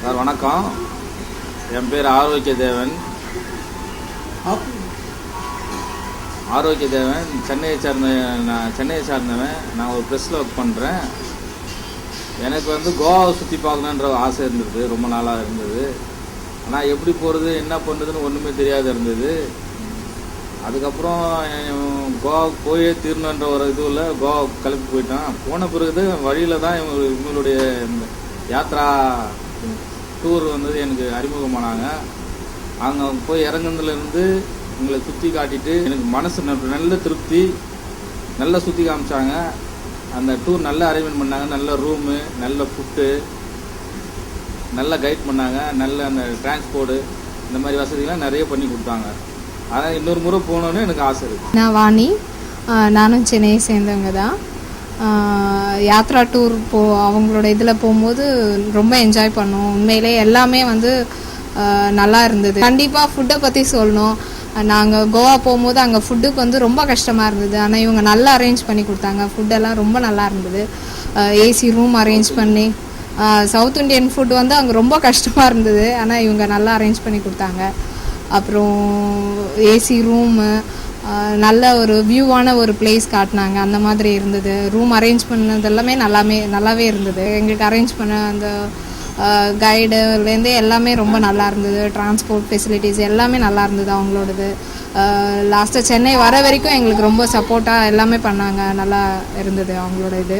Sir வணக்கம். என் பேர் ஆரோக்கியதேவன். சென்னையை சார்ந்தவன். நான் ஒரு ப்ரெஸ்ஸில் ஒர்க் பண்ணுறேன். எனக்கு கோவாவை சுற்றி பார்க்கணுன்ற ஆசை இருந்தது, ரொம்ப நாளாக இருந்தது. ஆனால் எப்படி போகிறது என்ன பண்ணுறதுன்னு ஒன்றுமே தெரியாத இருந்தது. அதுக்கப்புறம் கோவாவுக்கு போயே தீரணுன்ற ஒரு இதுவில் கோவாவுக்கு கிளம்பி போயிட்டான். போன பிறகு வழியில் தான் இவங்களுடைய யாத்ரா டூர் எனக்கு அறிமுகமானாங்க. அங்கே போய் இறங்குனதுலேருந்து எங்களை சுற்றி காட்டிட்டு எனக்கு மனசு நல்ல திருப்தி, நல்லா சுற்றி காமிச்சாங்க. அந்த டூர் நல்லா அரேஞ்ச்மெண்ட் பண்ணாங்க. நல்ல ரூமு, நல்ல ஃபுட்டு, நல்லா கைட் பண்ணாங்க. நல்ல அந்த டிரான்ஸ்போர்ட்டு, இந்த மாதிரி வசதிகள்லாம் நிறைய பண்ணி கொடுத்தாங்க. அதான் இன்னொரு முறை போகணுன்னு எனக்கு ஆசை இருக்குது. நான் வாணி, நானும் சென்னையை சேர்ந்தவங்க தான். யாத்ரா டூர் அவங்களோட இதில் போகும்போது ரொம்ப என்ஜாய் பண்ணோம். உண்மையிலே எல்லாமே நல்லா இருந்தது. கண்டிப்பாக ஃபுட்டை பற்றி சொல்லணும். நாங்கள் கோவா போகும்போது அங்கே ஃபுட்டுக்கு ரொம்ப கஷ்டமாக இருந்தது. ஆனால் இவங்க நல்லா அரேஞ்ச் பண்ணி கொடுத்தாங்க. ஃபுட்டெல்லாம் ரொம்ப நல்லா இருந்தது. ஏசி ரூம் அரேஞ்ச் பண்ணி, சவுத் இண்டியன் ஃபுட் அங்கே ரொம்ப கஷ்டமாக இருந்தது. ஆனால் இவங்க நல்லா அரேஞ்ச் பண்ணி கொடுத்தாங்க. அப்புறம் ஏசி ரூமு, நல்ல ஒரு வியூவான ஒரு பிளேஸ் காட்டினாங்க. அந்த மாதிரி இருந்தது. ரூம் அரேஞ்ச் பண்ணது எல்லாமே நல்லாவே இருந்தது. எங்களுக்கு அரேஞ்ச் பண்ண அந்த கைடுலேருந்து எல்லாமே ரொம்ப நல்லா இருந்தது. டிரான்ஸ்போர்ட் ஃபெசிலிட்டிஸ் எல்லாமே நல்லா இருந்தது அவங்களோடது. லாஸ்ட்டாக சென்னை வர வரைக்கும் எங்களுக்கு ரொம்ப சப்போர்ட்டாக எல்லாமே பண்ணாங்க. நல்லா இருந்தது அவங்களோட இது.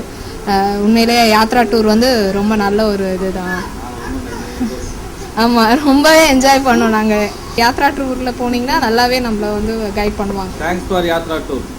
உண்மையிலே யாத்ரா டூர் ரொம்ப நல்ல ஒரு இது தான். ஆமாம், ரொம்பவே என்ஜாய் பண்ணோம். நாங்கள் யாத்ரா டூரில் போனீங்கன்னா நல்லாவே நம்மளை கைட் பண்ணுவாங்க. Thanks for Yatra tour.